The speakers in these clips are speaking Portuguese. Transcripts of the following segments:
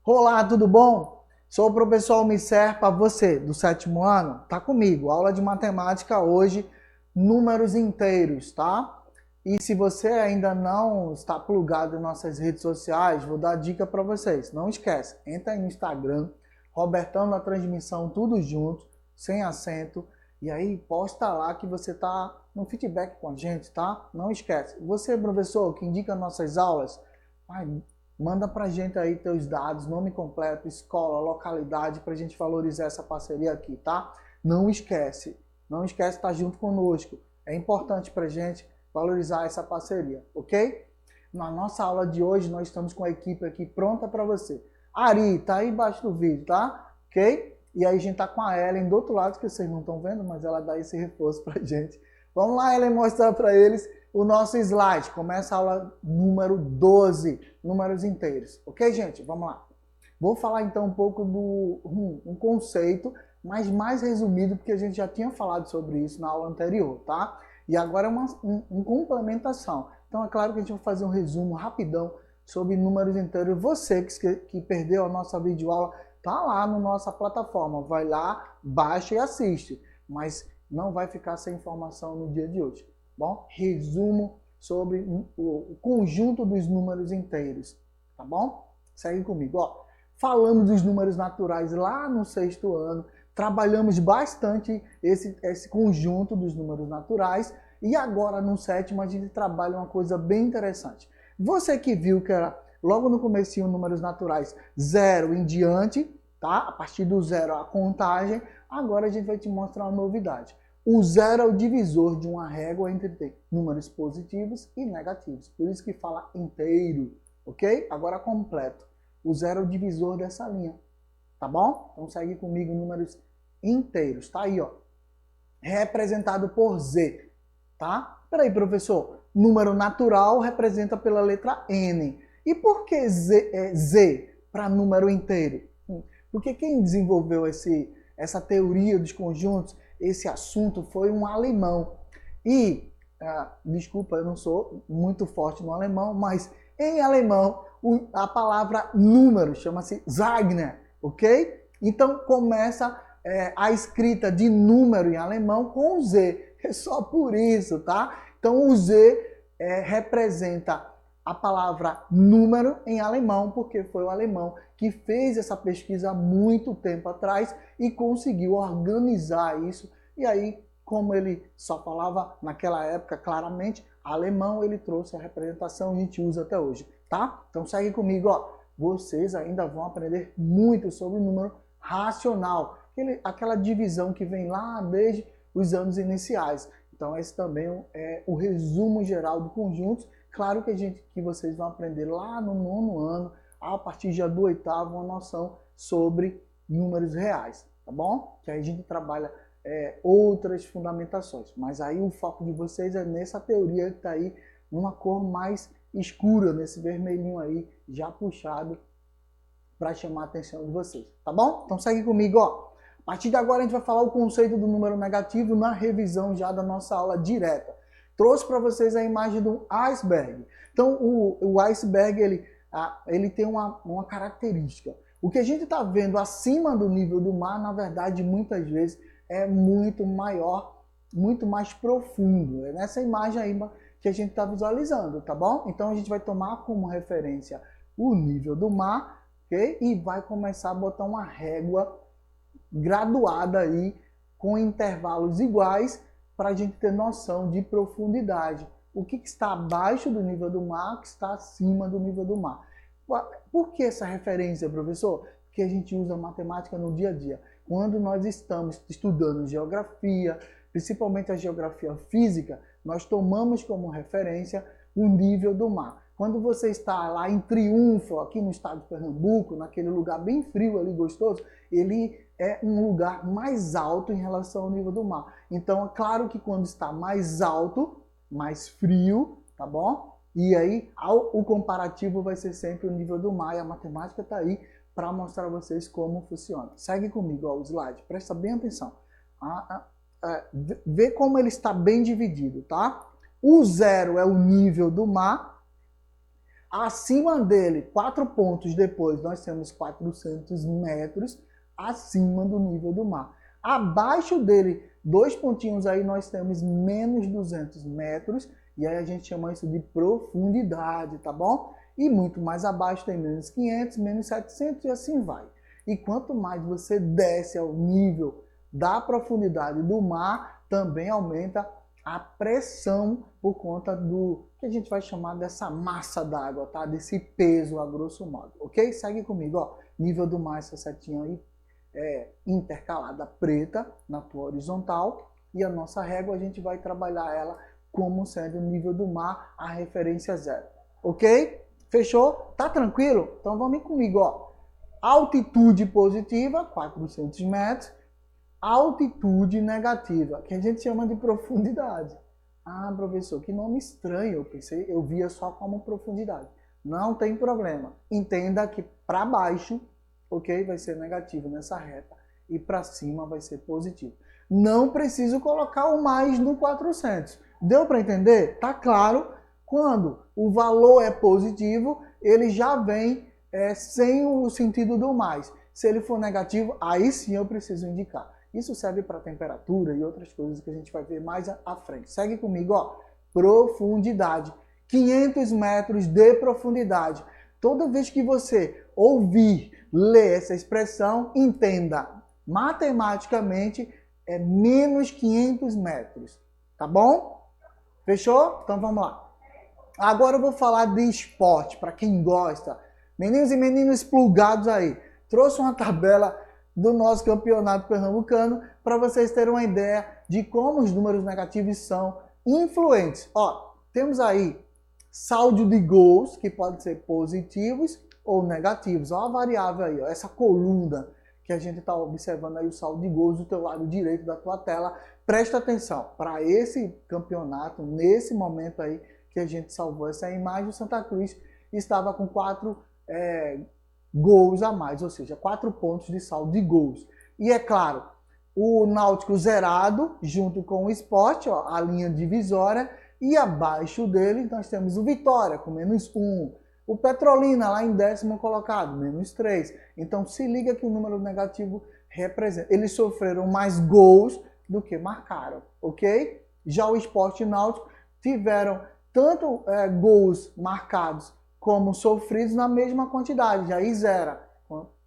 Olá, tudo bom? Sou o professor Almir Serpa, você do 7º ano, tá comigo, aula de matemática hoje, números inteiros, tá? E se você ainda não está plugado em nossas redes sociais, vou dar dica para vocês, não esquece, entra aí no Instagram, Robertão na transmissão, tudo junto, sem acento, e aí posta lá que você tá no feedback com a gente, tá? Não esquece. Você, professor, que indica nossas aulas, manda pra gente aí teus dados, nome completo, escola, localidade, pra gente valorizar essa parceria aqui, tá? Não esquece de estar junto conosco. É importante pra gente valorizar essa parceria, ok? Na nossa aula de hoje, nós estamos com a equipe aqui pronta para você. Ari, tá aí embaixo do vídeo, tá? Ok? E aí a gente tá com a Ellen do outro lado, que vocês não estão vendo, mas ela dá esse reforço pra gente. Vamos lá, Ellen, mostrar para eles o nosso slide. Começa a aula número 12, números inteiros. Ok, gente? Vamos lá. Vou falar então um pouco do um conceito, mas mais resumido, porque a gente já tinha falado sobre isso na aula anterior, tá? E agora é uma complementação. Então é claro que a gente vai fazer um resumo rapidão sobre números inteiros. Você que perdeu a nossa videoaula, tá lá na nossa plataforma. Vai lá, baixa e assiste. Mas não vai ficar sem informação no dia de hoje. Bom, resumo sobre o conjunto dos números inteiros, tá bom? Segue comigo, ó. Falando dos números naturais lá no 6º ano, trabalhamos bastante esse conjunto dos números naturais e agora no 7º a gente trabalha uma coisa bem interessante. Você que viu que era logo no comecinho números naturais 0 em diante, tá? A partir do 0 a contagem, agora a gente vai te mostrar uma novidade. O 0 é o divisor de uma régua entre números positivos e negativos. Por isso que fala inteiro, ok? Agora completo. O 0 é o divisor dessa linha, tá bom? Então segue comigo números inteiros. Tá aí, ó. Representado por Z, tá? Peraí, professor. Número natural representa pela letra N. E por que Z para número inteiro? Porque quem desenvolveu essa teoria dos conjuntos, esse assunto, foi um alemão. E, desculpa, eu não sou muito forte no alemão, mas em alemão a palavra número chama-se Zaigner, ok? Então começa a escrita de número em alemão com Z. É só por isso, tá? Então o Z representa a palavra número em alemão, porque foi o alemão que fez essa pesquisa há muito tempo atrás e conseguiu organizar isso. E aí, como ele só falava naquela época claramente alemão, ele trouxe a representação e a gente usa até hoje, tá? Então segue comigo, ó. Vocês ainda vão aprender muito sobre o número racional, aquela divisão que vem lá desde os anos iniciais. Então esse também é o resumo geral do conjunto. Claro que vocês vão aprender lá no 9º ano, a partir já do 8º, uma noção sobre números reais, tá bom? Que aí a gente trabalha outras fundamentações. Mas aí o foco de vocês é nessa teoria que está aí, numa cor mais escura, nesse vermelhinho aí, já puxado para chamar a atenção de vocês, tá bom? Então segue comigo, ó. A partir de agora a gente vai falar o conceito do número negativo na revisão já da nossa aula direta. Trouxe para vocês a imagem do iceberg. Então, o iceberg ele tem uma característica. O que a gente está vendo acima do nível do mar, na verdade, muitas vezes é muito maior, muito mais profundo. É nessa imagem aí que a gente está visualizando, tá bom? Então, a gente vai tomar como referência o nível do mar, ok? E vai começar a botar uma régua graduada aí, com intervalos iguais, para a gente ter noção de profundidade. O que está abaixo do nível do mar, o que está acima do nível do mar. Por que essa referência, professor? Porque a gente usa matemática no dia a dia. Quando nós estamos estudando geografia, principalmente a geografia física, nós tomamos como referência o nível do mar. Quando você está lá em Triunfo, aqui no estado de Pernambuco, naquele lugar bem frio ali, gostoso, ele é um lugar mais alto em relação ao nível do mar. Então, é claro que quando está mais alto, mais frio, tá bom? E aí, o comparativo vai ser sempre o nível do mar, e a matemática está aí para mostrar a vocês como funciona. Segue comigo, ó, o slide, presta bem atenção. Vê como ele está bem dividido, tá? O 0 é o nível do mar. Acima dele, 4 pontos depois, nós temos 400 metros acima do nível do mar. Abaixo dele, 2 pontinhos aí, nós temos menos 200 metros. E aí a gente chama isso de profundidade, tá bom? E muito mais abaixo tem menos 500, menos 700 e assim vai. E quanto mais você desce ao nível da profundidade do mar, também aumenta a pressão por conta do que a gente vai chamar dessa massa d'água, tá? Desse peso a grosso modo, ok? Segue comigo, ó. Nível do mar, essa setinha aí intercalada preta na tua horizontal. E a nossa régua a gente vai trabalhar ela como sendo o nível do mar, a referência 0. Ok? Fechou? Tá tranquilo? Então vamos comigo, ó. Altitude positiva, 400 metros. Altitude negativa, que a gente chama de profundidade. Ah, professor, que nome estranho. Eu via só como profundidade. Não tem problema. Entenda que para baixo, ok, vai ser negativo nessa reta. E para cima vai ser positivo. Não preciso colocar o mais no 400. Deu para entender? Tá claro. Quando o valor é positivo, ele já vem sem o sentido do mais. Se ele for negativo, aí sim eu preciso indicar. Isso serve para temperatura e outras coisas que a gente vai ver mais à frente. Segue comigo, ó. Profundidade. 500 metros de profundidade. Toda vez que você ouvir, ler essa expressão, entenda. Matematicamente, é menos 500 metros. Tá bom? Fechou? Então vamos lá. Agora eu vou falar de esporte, para quem gosta. Meninos e meninas plugados aí. Trouxe uma tabela do nosso campeonato pernambucano para vocês terem uma ideia de como os números negativos são influentes. Ó, temos aí saldo de gols, que podem ser positivos ou negativos. Ó a variável aí, ó, essa coluna que a gente está observando aí, o saldo de gols do teu lado direito da tua tela. Presta atenção, para esse campeonato, nesse momento aí que a gente salvou essa imagem, o Santa Cruz estava com 4 gols a mais, ou seja, 4 pontos de saldo de gols. E é claro, o Náutico zerado, junto com o Sport, ó, a linha divisória, e abaixo dele nós temos o Vitória, com menos 1. O Petrolina, lá em 10º colocado, menos 3. Então se liga que o número negativo representa. Eles sofreram mais gols do que marcaram, ok? Já o Sport e o Náutico tiveram tanto gols marcados como sofridos na mesma quantidade, já aí zera,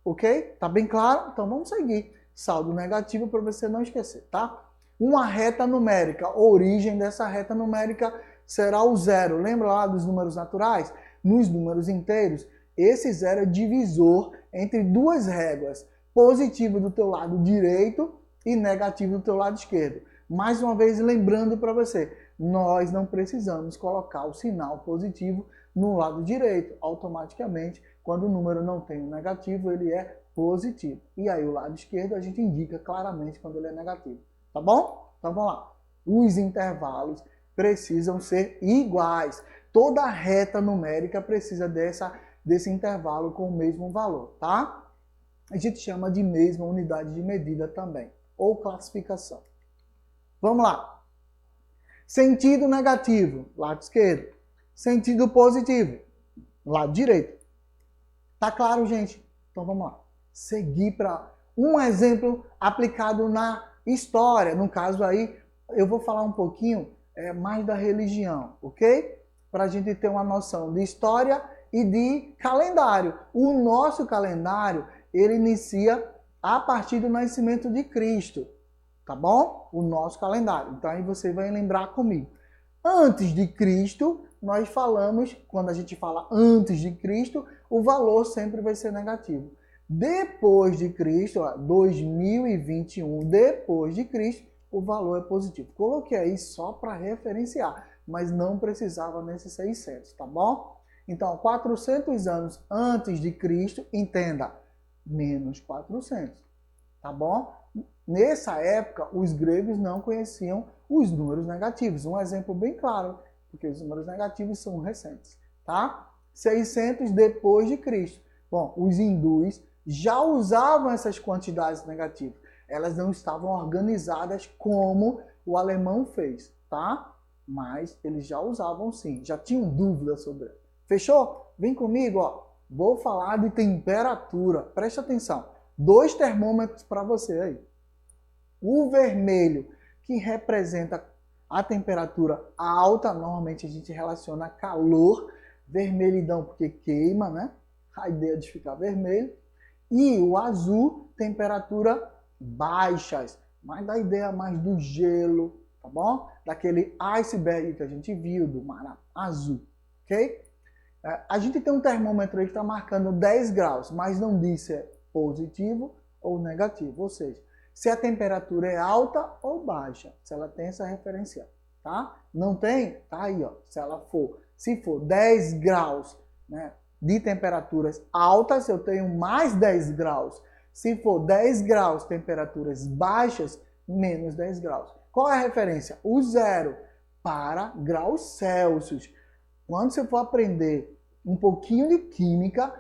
ok? Tá bem claro? Então vamos seguir. Saldo negativo para você não esquecer, tá? Uma reta numérica, a origem dessa reta numérica será o 0. Lembra lá dos números naturais? Nos números inteiros, esse 0 é divisor entre duas réguas, positivo do teu lado direito e negativo do teu lado esquerdo. Mais uma vez, lembrando para você, nós não precisamos colocar o sinal positivo no lado direito. Automaticamente, quando o número não tem um negativo, ele é positivo. E aí o lado esquerdo a gente indica claramente quando ele é negativo. Tá bom? Então vamos lá. Os intervalos precisam ser iguais. Toda reta numérica precisa desse intervalo com o mesmo valor, tá? A gente chama de mesma unidade de medida também, ou classificação. Vamos lá. Sentido negativo, lado esquerdo. Sentido positivo, lado direito. Tá claro, gente? Então vamos lá. Seguir para um exemplo aplicado na história. No caso aí, eu vou falar um pouquinho mais da religião, ok? Para a gente ter uma noção de história e de calendário. O nosso calendário, ele inicia a partir do nascimento de Cristo, tá bom? O nosso calendário. Então aí você vai lembrar comigo. Antes de Cristo, nós falamos, quando a gente fala antes de Cristo, o valor sempre vai ser negativo. Depois de Cristo, 2021, depois de Cristo, o valor é positivo. Coloquei aí só para referenciar, mas não precisava nesses 600, tá bom? Então, 400 anos antes de Cristo, entenda, menos 400, tá bom? Nessa época, os gregos não conheciam os números negativos. Um exemplo bem claro, porque os números negativos são recentes, tá? 600 depois de Cristo. Bom, os hindus já usavam essas quantidades negativas. Elas não estavam organizadas como o alemão fez, tá? Mas eles já usavam sim, já tinham dúvidas sobre ela. Fechou? Vem comigo, ó. Vou falar de temperatura. Preste atenção. 2 termômetros para você aí. O vermelho, que representa a temperatura alta, normalmente a gente relaciona calor, vermelhidão porque queima, né? A ideia de ficar vermelho. E o azul, temperatura baixas, mas dá ideia mais do gelo, tá bom? Daquele iceberg que a gente viu, do mar azul, ok? A gente tem um termômetro aí que está marcando 10 graus, mas não diz se é positivo ou negativo, ou seja, se a temperatura é alta ou baixa, se ela tem essa referencial, tá? Não tem? Tá aí, ó. Se for 10 graus, né, de temperaturas altas, eu tenho mais 10 graus. Se for 10 graus, temperaturas baixas, menos 10 graus. Qual é a referência? O zero para graus Celsius. Quando você for aprender um pouquinho de química,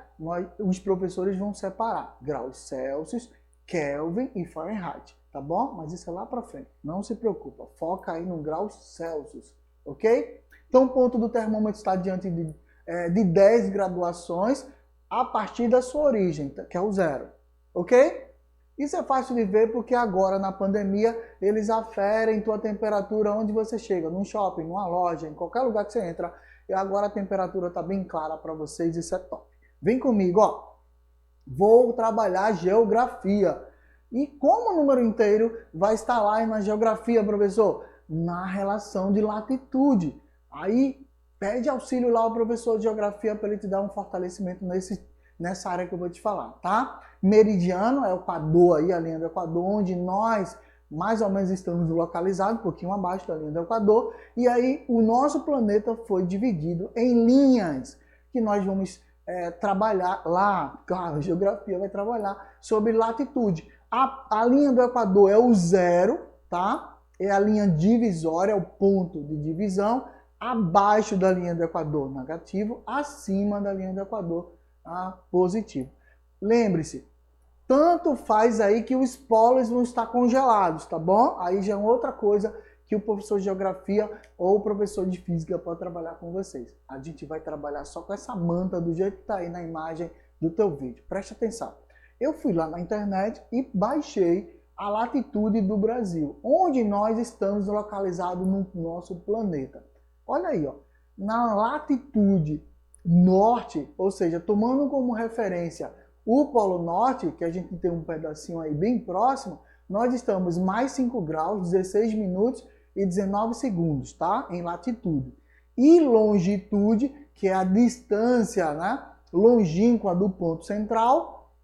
os professores vão separar graus Celsius, Kelvin e Fahrenheit, tá bom? Mas isso é lá para frente, não se preocupa, foca aí no grau Celsius, ok? Então o ponto do termômetro está diante de 10 graduações a partir da sua origem, que é o zero, ok? Isso é fácil de ver porque agora na pandemia eles aferem tua temperatura onde você chega, num shopping, numa loja, em qualquer lugar que você entra, e agora a temperatura está bem clara para vocês, isso é top. Vem comigo, ó. Vou trabalhar geografia. E como o número inteiro vai estar lá na geografia, professor? Na relação de latitude. Aí pede auxílio lá ao professor de geografia para ele te dar um fortalecimento nessa área que eu vou te falar, tá? Meridiano é o Equador aí, a linha do Equador, onde nós mais ou menos estamos localizados, um pouquinho abaixo da linha do Equador. E aí o nosso planeta foi dividido em linhas que nós vamos trabalhar lá, claro, a geografia vai trabalhar sobre latitude. A linha do Equador é o zero, tá? É a linha divisória, é o ponto de divisão. Abaixo da linha do Equador, negativo. Acima da linha do Equador, positivo. Lembre-se, tanto faz aí que os polos vão estar congelados, tá bom? Aí já é outra coisa que o professor de geografia ou o professor de física pode trabalhar com vocês. A gente vai trabalhar só com essa manta do jeito que está aí na imagem do teu vídeo. Preste atenção. Eu fui lá na internet e baixei a latitude do Brasil, onde nós estamos localizados no nosso planeta. Olha aí, ó, na latitude norte, ou seja, tomando como referência o Polo Norte, que a gente tem um pedacinho aí bem próximo, nós estamos mais 5 graus, 16 minutos e 19 segundos, tá? Em latitude. E longitude, que é a distância, né, longínqua do ponto central,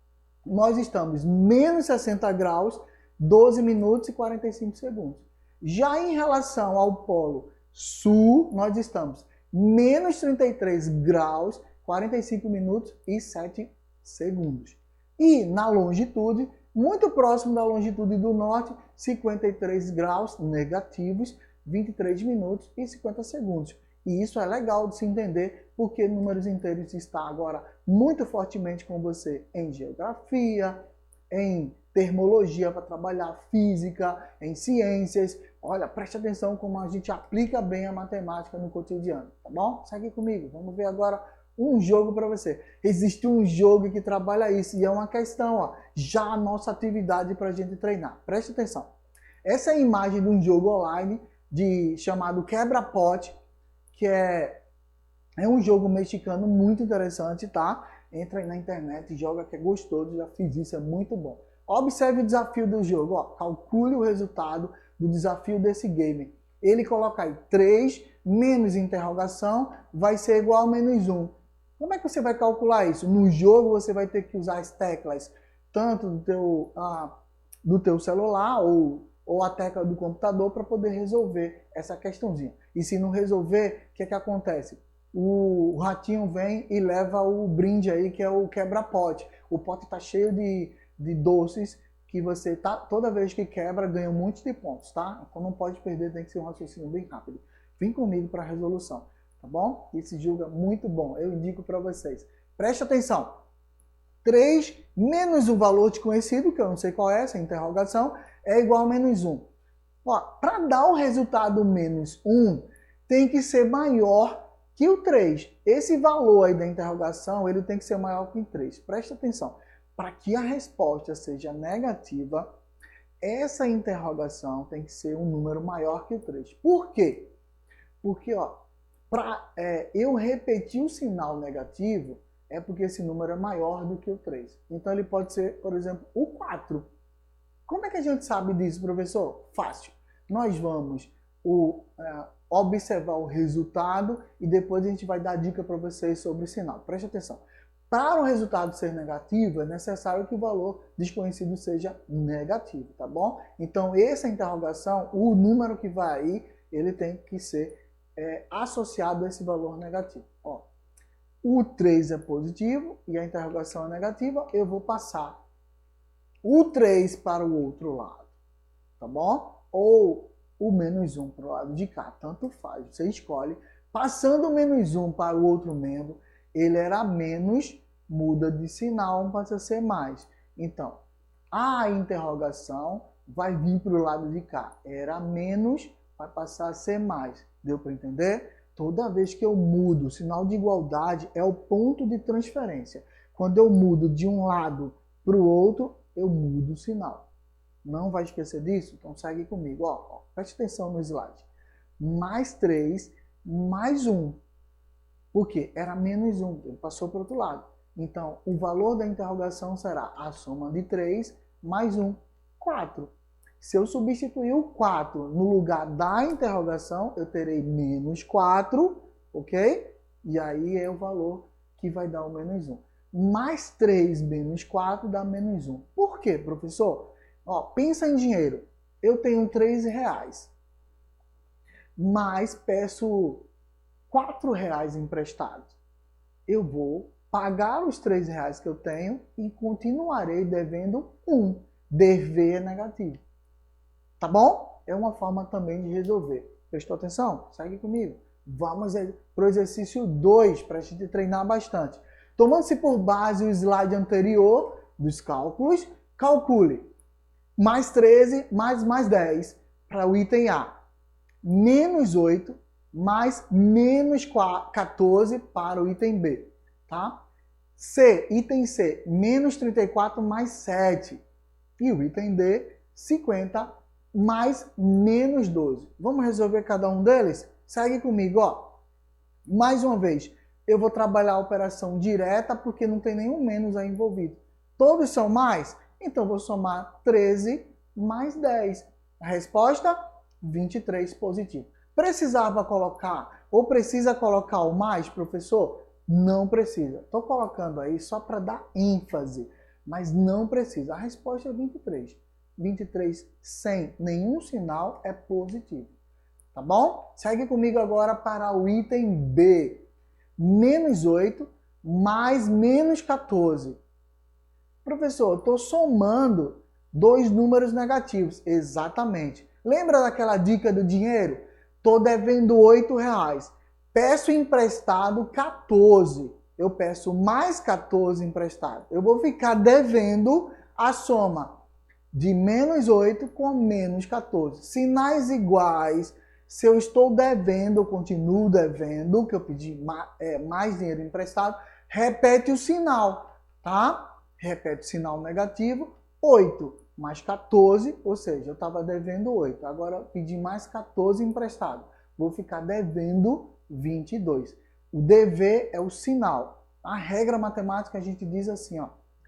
nós estamos menos 60 graus, 12 minutos e 45 segundos. Já em relação ao Polo Sul, nós estamos menos 33 graus, 45 minutos e 7 segundos. E na longitude, muito próximo da longitude do norte, 53 graus negativos, 23 minutos e 50 segundos. E isso é legal de se entender, porque Números Inteiros está agora muito fortemente com você em geografia, em termologia para trabalhar física, em ciências. Olha, preste atenção como a gente aplica bem a matemática no cotidiano, tá bom? Segue comigo, vamos ver agora um jogo para você. Existe um jogo que trabalha isso e é uma questão, ó, já a nossa atividade para a gente treinar. Preste atenção. Essa é a imagem de um jogo online chamado Quebra-Pote, que é um jogo mexicano muito interessante, tá? Entra aí na internet e joga, que é gostoso, já fiz isso, é muito bom. Observe o desafio do jogo, ó. Calcule o resultado do desafio desse game. Ele coloca aí 3 menos interrogação vai ser igual a menos 1. Como é que você vai calcular isso? No jogo você vai ter que usar as teclas tanto do teu celular ou a tecla do computador para poder resolver essa questãozinha. E se não resolver, o que é que acontece? O ratinho vem e leva o brinde aí, que é o quebra-pote. O pote está cheio de doces que você, toda vez que quebra, ganha um monte de pontos, tá? Então não pode perder, tem que ser um raciocínio bem rápido. Vem comigo para a resolução, tá bom? Esse jogo é muito bom, eu indico para vocês. Preste atenção. 3 menos um valor desconhecido, que eu não sei qual é, essa interrogação, é igual a menos 1. Para dar o resultado menos 1, tem que ser maior que o 3. Esse valor aí da interrogação, ele tem que ser maior que o 3. Presta atenção. Para que a resposta seja negativa, essa interrogação tem que ser um número maior que o 3. Por quê? Porque, para eu repetir o sinal negativo, é porque esse número é maior do que o 3. Então, ele pode ser, por exemplo, o 4. Como é que a gente sabe disso, professor? Fácil. Nós vamos observar o resultado e depois a gente vai dar dica para vocês sobre o sinal. Preste atenção. Para o resultado ser negativo, é necessário que o valor desconhecido seja negativo, tá bom? Então, essa interrogação, o número que vai aí, ele tem que ser associado a esse valor negativo. O 3 é positivo e a interrogação é negativa, eu vou passar o 3 para o outro lado, tá bom? Ou o menos 1 para o lado de cá, tanto faz, você escolhe. Passando o menos 1 para o outro membro, ele era menos, muda de sinal, passa a ser mais. Então, a interrogação vai vir para o lado de cá. Era menos, vai passar a ser mais. Deu para entender? Toda vez que eu mudo, o sinal de igualdade é o ponto de transferência. Quando eu mudo de um lado para o outro, eu mudo o sinal. Não vai esquecer disso? Então segue comigo. Preste atenção no slide. Mais 3, mais 1. Por quê? Era menos 1, ele passou para o outro lado. Então, o valor da interrogação será a soma de 3 mais 1, 4. Se eu substituir o 4 no lugar da interrogação, eu terei menos 4, ok? E aí é o valor que vai dar o menos 1. Mais 3 menos 4 dá menos 1. Por quê, professor? Pensa em dinheiro. Eu tenho 3 reais, mas peço 4 reais emprestados. Eu vou pagar os 3 reais que eu tenho e continuarei devendo 1. Dever é negativo. Tá bom? É uma forma também de resolver. Prestou atenção? Segue comigo. Vamos para o exercício 2, para a gente treinar bastante. Tomando-se por base o slide anterior dos cálculos, calcule mais 13 mais 10 para o item A. Menos 8 mais menos 14 para o item B. Tá? Item C, menos 34 mais 7. E o item D, 50 mais menos 12. Vamos resolver cada um deles? Segue comigo, Mais uma vez, eu vou trabalhar a operação direta porque não tem nenhum menos aí envolvido. Todos são mais? Então, vou somar 13 mais 10. A resposta, 23 positivo. Precisava colocar ou precisa colocar o mais, professor? Não precisa. Estou colocando aí só para dar ênfase, mas não precisa. A resposta é 23. 23 sem nenhum sinal é positivo. Tá bom? Segue comigo agora para o item B. Menos 8 mais menos 14. Professor, eu estou somando dois números negativos. Exatamente. Lembra daquela dica do dinheiro? Estou devendo 8 reais. Peço emprestado 14. Eu peço mais 14 emprestado. Eu vou ficar devendo a soma de menos 8 com menos 14. Sinais iguais. Se eu estou devendo, eu continuo devendo, que eu pedi mais dinheiro emprestado, repete o sinal, tá? Repete o sinal negativo, 8 mais 14, ou seja, eu estava devendo 8, agora eu pedi mais 14 emprestado. Vou ficar devendo 22. O dever é o sinal. A regra matemática a gente diz assim,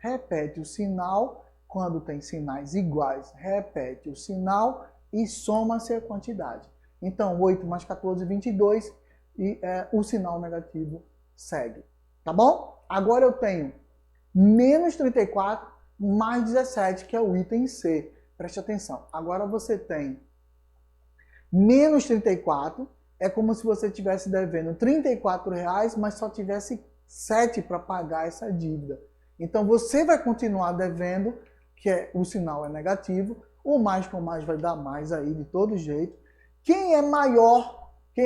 repete o sinal quando tem sinais iguais, repete o sinal e soma-se a quantidade. Então, 8 mais 14, 22 e o sinal negativo segue. Tá bom? Agora eu tenho menos 34 mais 17, que é o item C. Preste atenção. Agora você tem menos 34, é como se você estivesse devendo 34 reais, mas só tivesse 7 para pagar essa dívida. Então você vai continuar devendo, que o sinal é negativo, o mais com mais vai dar mais aí de todo jeito. Quem é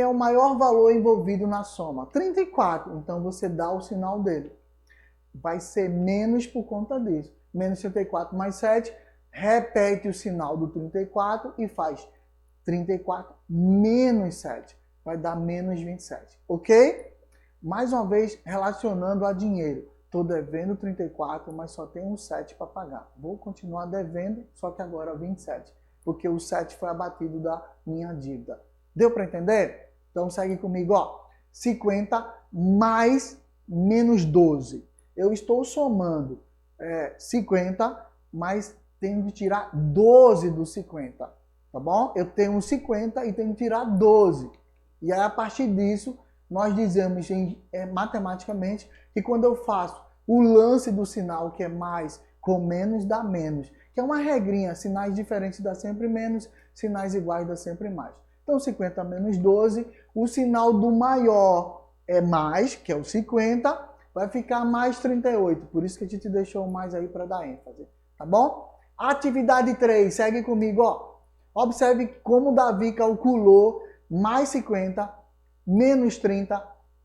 o maior valor envolvido na soma? 34. Então você dá o sinal dele. vai ser menos por conta disso. Menos 34 mais 7, repete o sinal do 34 e faz 34 menos 7. Vai dar menos 27, ok? Mais uma vez, relacionando a dinheiro. Estou devendo 34, mas só tenho um 7 para pagar. Vou continuar devendo, só que agora 27. Porque o 7 foi abatido da minha dívida. Deu para entender? Então segue comigo, ó. 50 mais menos 12. Eu estou somando 50, mas tenho que tirar 12 do 50. Tá bom? Eu tenho 50 e tenho que tirar 12. E aí, a partir disso, nós dizemos matematicamente que quando eu faço o lance do sinal, que é mais com menos, dá menos. Que é uma regrinha, sinais diferentes dá sempre menos, sinais iguais dá sempre mais. Então, 50 menos 12, o sinal do maior é mais, que é o 50, vai ficar mais 38. Por isso que a gente deixou mais aí para dar ênfase. Tá bom? Atividade 3, segue comigo, ó. Observe como Davi calculou mais 50, menos 30,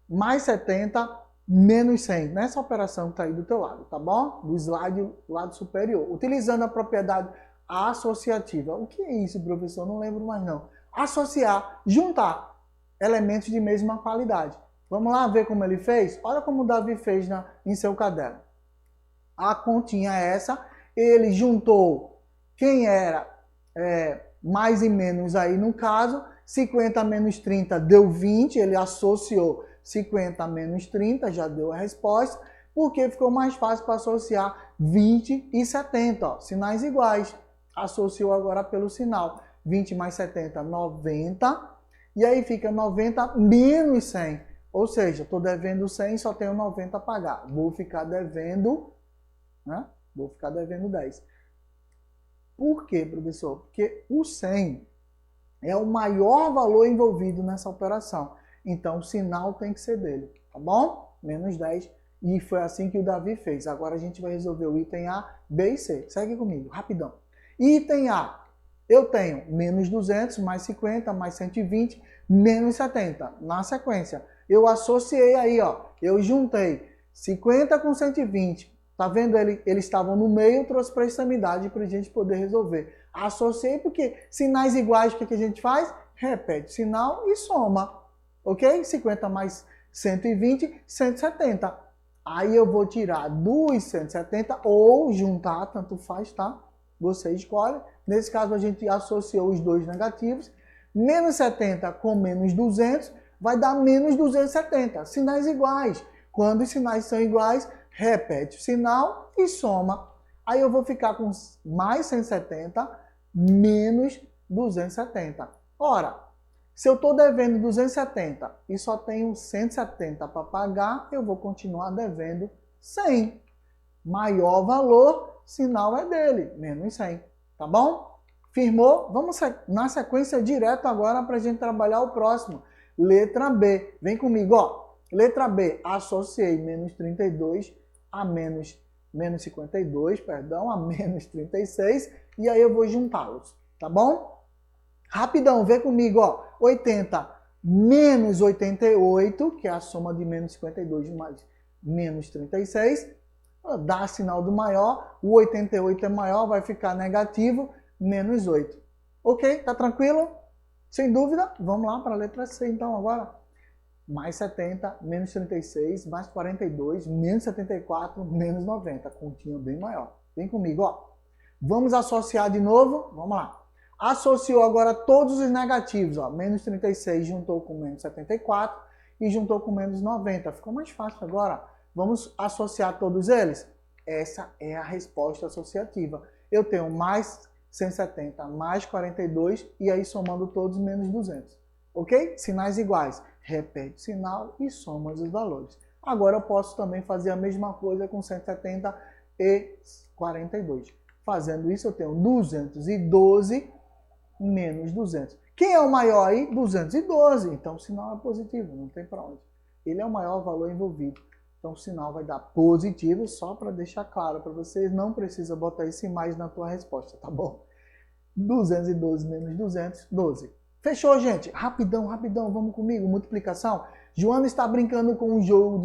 mais 70, menos 100. Nessa operação que está aí do teu lado, tá bom? Do slide lado superior. Utilizando a propriedade associativa. O que é isso, professor? Não lembro mais não. Associar, juntar elementos de mesma qualidade. Vamos lá ver como ele fez? Olha como o Davi fez em seu caderno. A continha é essa. Ele juntou quem era mais e menos aí no caso. 50 menos 30 deu 20. Ele associou 50 menos 30, já deu a resposta. Porque ficou mais fácil para associar 20 e 70. Ó, sinais iguais. Associou agora pelo sinal. 20 mais 70, 90. E aí fica 90 menos 100. Ou seja, estou devendo 100 e só tenho 90 a pagar. Vou ficar devendo, né? Vou ficar devendo 10. Por quê, professor? Porque o 100 é o maior valor envolvido nessa operação. Então, o sinal tem que ser dele, tá bom? Menos 10. E foi assim que o Davi fez. Agora a gente vai resolver o item A, B e C. Segue comigo, rapidão. Item A. Eu tenho menos 200, mais 50, mais 120, menos 70. Na sequência, eu associei aí, ó. Eu juntei 50 com 120. Tá vendo? Eles estavam no meio, eu trouxe para a extremidade para a gente poder resolver. Associei porque sinais iguais, o que a gente faz? Repete o sinal e soma. Ok? 50 mais 120, 170. Aí eu vou tirar dos 170 ou juntar, tanto faz, tá? Você escolhe. Nesse caso, a gente associou os dois negativos. Menos 70 com menos 200 vai dar menos 270. Sinais iguais. Quando os sinais são iguais, repete o sinal e soma. Aí eu vou ficar com mais 170 menos 270. Ora, se eu estou devendo 270 e só tenho 170 para pagar, eu vou continuar devendo 100. Maior valor, sinal é dele, menos 100. Tá bom? Firmou? Vamos na sequência direto agora para a gente trabalhar o próximo. Letra B. Vem comigo, ó. Letra B. Associei menos 32 a menos 52, perdão, a menos 36. E aí eu vou juntá-los. Tá bom? Rapidão, vem comigo, ó. 80 menos 88, que é a soma de menos 52 mais menos 36. Dá sinal do maior, o 88 é maior, vai ficar negativo, menos 8. Ok? Tá tranquilo? Sem dúvida? Vamos lá para a letra C então agora. Mais 70, menos 36, mais 42, menos 74, menos 90. Continha bem maior. Vem comigo, ó. Vamos associar de novo? Vamos lá. Associou agora todos os negativos, ó. Menos 36 juntou com menos 74 e juntou com menos 90. Ficou mais fácil agora. Vamos associar todos eles? Essa é a resposta associativa. Eu tenho mais 170 mais 42 e aí somando todos menos 200. Ok? Sinais iguais. Repete o sinal e soma os valores. Agora eu posso também fazer a mesma coisa com 170 e 42. Fazendo isso eu tenho 212 menos 200. Quem é o maior aí? 212. Então o sinal é positivo, não tem para onde. Ele é o maior valor envolvido. Então o sinal vai dar positivo, só para deixar claro para vocês, não precisa botar esse mais na tua resposta, tá bom? 212 menos 200, 12. Fechou, gente? Rapidão, rapidão, vamos comigo, multiplicação. Joana está brincando com um jogo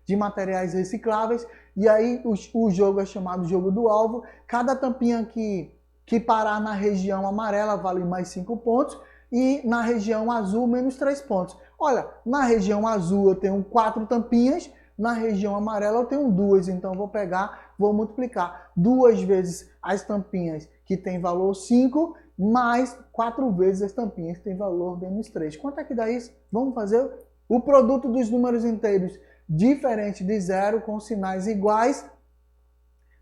de materiais recicláveis E aí o jogo é chamado jogo do alvo. Cada tampinha que parar na região amarela vale mais 5 pontos e na região azul menos 3 pontos. Olha, na região azul eu tenho 4 tampinhas, na região amarela eu tenho 2, então vou multiplicar 2 vezes as tampinhas que tem valor 5, mais 4 vezes as tampinhas que tem valor menos 3. Quanto é que dá isso? Vamos fazer o produto dos números inteiros diferente de zero com sinais iguais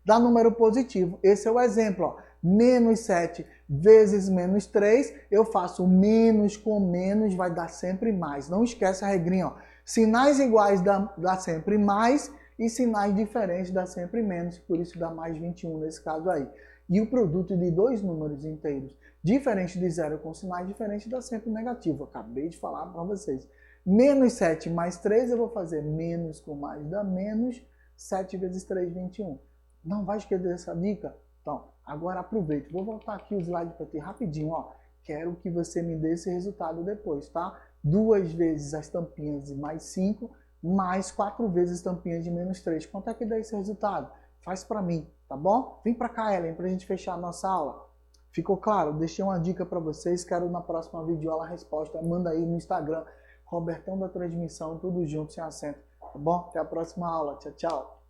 dá número positivo. Esse é o exemplo, ó. Menos 7 vezes menos 3, eu faço menos com menos, vai dar sempre mais. Não esquece a regrinha, ó. Sinais iguais dá sempre mais e sinais diferentes dá sempre menos, por isso dá mais 21 nesse caso aí. E o produto de dois números inteiros diferente de zero com sinais diferentes dá sempre negativo. Acabei de falar para vocês. Menos 7 mais 3, eu vou fazer menos com mais dá menos, 7 vezes 3, 21. Não vai esquecer essa dica? Então, agora aproveita. Vou voltar aqui o slide para ti rapidinho, ó. Quero que você me dê esse resultado depois, tá? 2 vezes as tampinhas de mais 5, mais 4 vezes as tampinhas de menos 3. Quanto é que dá esse resultado? Faz para mim, tá bom? Vem para cá, Ellen, para a gente fechar a nossa aula. Ficou claro? Deixei uma dica para vocês. Quero na próxima videoaula a resposta. Manda aí no Instagram, Robertão da Transmissão, tudo junto, sem acento. Tá bom? Até a próxima aula. Tchau, tchau.